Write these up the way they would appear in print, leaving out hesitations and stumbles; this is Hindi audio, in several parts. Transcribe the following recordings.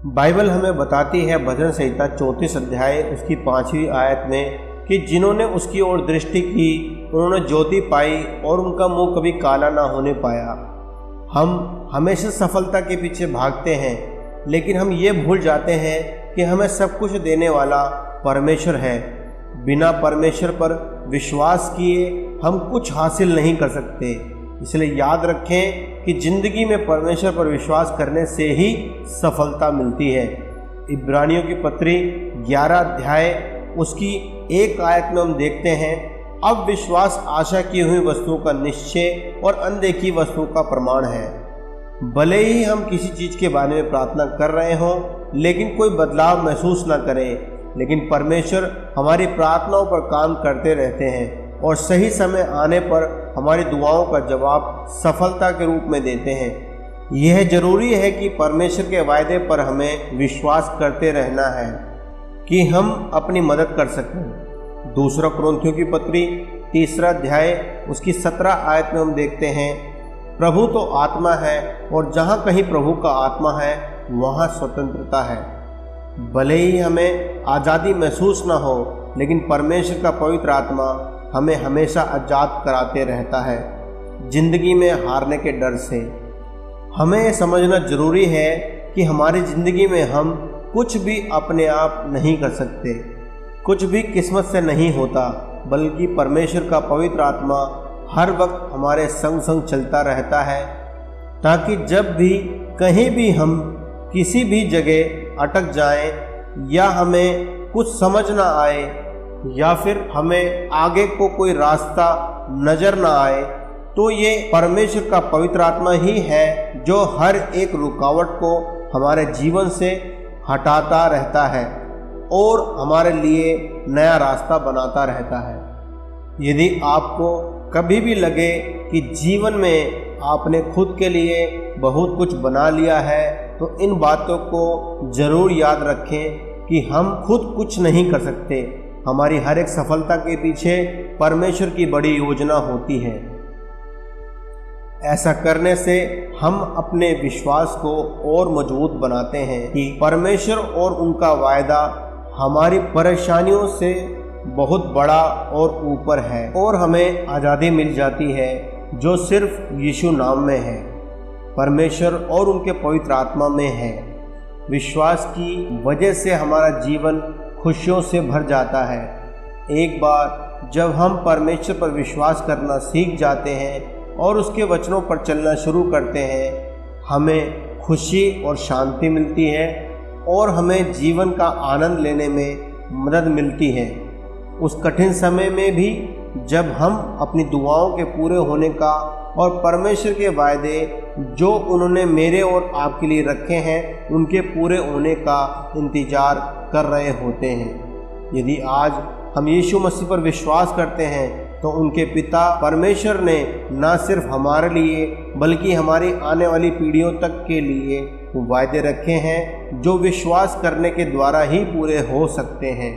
बाइबल हमें बताती है भजन संहिता 34 अध्याय उसकी 5वीं आयत में कि जिन्होंने उसकी ओर दृष्टि की उन्होंने ज्योति पाई और उनका मुंह कभी काला ना होने पाया। हम हमेशा सफलता के पीछे भागते हैं, लेकिन हम ये भूल जाते हैं कि हमें सब कुछ देने वाला परमेश्वर है। बिना परमेश्वर पर विश्वास किए हम कुछ हासिल नहीं कर सकते। इसलिए याद रखें कि जिंदगी में परमेश्वर पर विश्वास करने से ही सफलता मिलती है। इब्रानियों की पत्री 11 अध्याय उसकी 1 आयत में हम देखते हैं, अब विश्वास आशा की हुई वस्तुओं का निश्चय और अनदेखी वस्तुओं का प्रमाण है। भले ही हम किसी चीज़ के बारे में प्रार्थना कर रहे हों लेकिन कोई बदलाव महसूस ना करें, लेकिन परमेश्वर हमारी प्रार्थनाओं पर काम करते रहते हैं और सही समय आने पर हमारी दुआओं का जवाब सफलता के रूप में देते हैं। यह जरूरी है कि परमेश्वर के वायदे पर हमें विश्वास करते रहना है कि हम अपनी मदद कर सकें। दूसरा कुरिन्थियों की पत्री 3 अध्याय उसकी 17 आयत में हम देखते हैं, प्रभु तो आत्मा है और जहाँ कहीं प्रभु का आत्मा है वहाँ स्वतंत्रता है। भले ही हमें आज़ादी महसूस ना हो, लेकिन परमेश्वर का पवित्र आत्मा हमें हमेशा आज़ाद कराते रहता है जिंदगी में हारने के डर से। हमें यह समझना जरूरी है कि हमारी ज़िंदगी में हम कुछ भी अपने आप नहीं कर सकते, कुछ भी किस्मत से नहीं होता, बल्कि परमेश्वर का पवित्र आत्मा हर वक्त हमारे संग संग चलता रहता है, ताकि जब भी कहीं भी हम किसी भी जगह अटक जाएं या हमें कुछ समझ ना आए या फिर हमें आगे को कोई रास्ता नज़र ना आए, तो ये परमेश्वर का पवित्र आत्मा ही है जो हर एक रुकावट को हमारे जीवन से हटाता रहता है और हमारे लिए नया रास्ता बनाता रहता है। यदि आपको कभी भी लगे कि जीवन में आपने खुद के लिए बहुत कुछ बना लिया है, तो इन बातों को ज़रूर याद रखें कि हम खुद कुछ नहीं कर सकते। हमारी हर एक सफलता के पीछे परमेश्वर की बड़ी योजना होती है। ऐसा करने से हम अपने विश्वास को और मजबूत बनाते हैं कि परमेश्वर और उनका वायदा हमारी परेशानियों से बहुत बड़ा और ऊपर है और हमें आज़ादी मिल जाती है जो सिर्फ यीशु नाम में है, परमेश्वर और उनके पवित्र आत्मा में है। विश्वास की वजह से हमारा जीवन खुशियों से भर जाता है। एक बार जब हम परमेश्वर पर विश्वास करना सीख जाते हैं और उसके वचनों पर चलना शुरू करते हैं, हमें खुशी और शांति मिलती है और हमें जीवन का आनंद लेने में मदद मिलती है। उस कठिन समय में भी जब हम अपनी दुआओं के पूरे होने का और परमेश्वर के वायदे जो उन्होंने मेरे और आपके लिए रखे हैं उनके पूरे होने का इंतज़ार कर रहे होते हैं। यदि आज हम यीशु मसीह पर विश्वास करते हैं तो उनके पिता परमेश्वर ने न सिर्फ हमारे लिए बल्कि हमारी आने वाली पीढ़ियों तक के लिए वायदे रखे हैं जो विश्वास करने के द्वारा ही पूरे हो सकते हैं।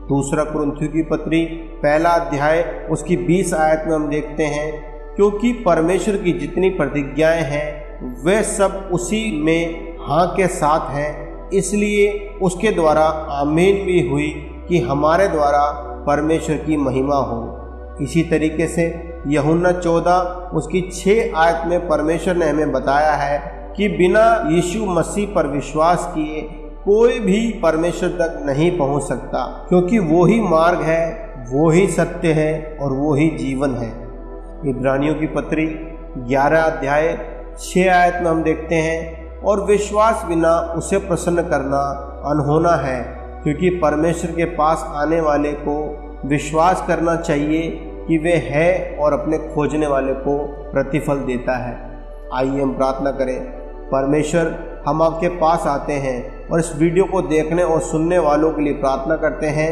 दूसरा कुरिन्थियों की पत्री 1 अध्याय उसकी 20 आयत में हम देखते हैं, क्योंकि परमेश्वर की जितनी प्रतिज्ञाएं हैं वे सब उसी में हाँ के साथ हैं, इसलिए उसके द्वारा आमीन भी हुई कि हमारे द्वारा परमेश्वर की महिमा हो। इसी तरीके से यूहन्ना 14 उसकी 6 आयत में परमेश्वर ने हमें बताया है कि बिना यीशु मसीह पर विश्वास किए कोई भी परमेश्वर तक नहीं पहुंच सकता, क्योंकि वो ही मार्ग है, वो ही सत्य है और वो ही जीवन है। इब्रानियों की पत्री 11 अध्याय 6 आयत में हम देखते हैं, और विश्वास बिना उसे प्रसन्न करना अनहोना है, क्योंकि परमेश्वर के पास आने वाले को विश्वास करना चाहिए कि वे है और अपने खोजने वाले को प्रतिफल देता है। आइए हम प्रार्थना करें। परमेश्वर, हम आपके पास आते हैं और इस वीडियो को देखने और सुनने वालों के लिए प्रार्थना करते हैं,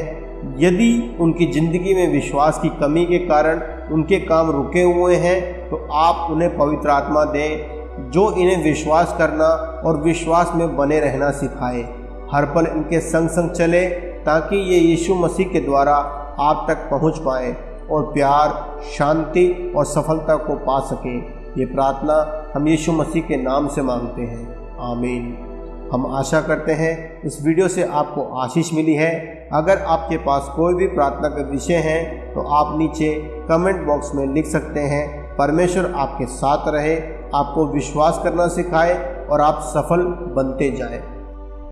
यदि उनकी ज़िंदगी में विश्वास की कमी के कारण उनके काम रुके हुए हैं तो आप उन्हें पवित्र आत्मा दें जो इन्हें विश्वास करना और विश्वास में बने रहना सिखाए। हर पल इनके संग संग चले ताकि ये यीशु मसीह के द्वारा आप तक पहुंच पाए और प्यार, शांति और सफलता को पा सकें। ये प्रार्थना हम यीशु मसीह के नाम से मांगते हैं, आमीन। हम आशा करते हैं इस वीडियो से आपको आशीष मिली है। अगर आपके पास कोई भी प्रार्थना के विषय हैं तो आप नीचे कमेंट बॉक्स में लिख सकते हैं। परमेश्वर आपके साथ रहे, आपको विश्वास करना सिखाए और आप सफल बनते जाएं।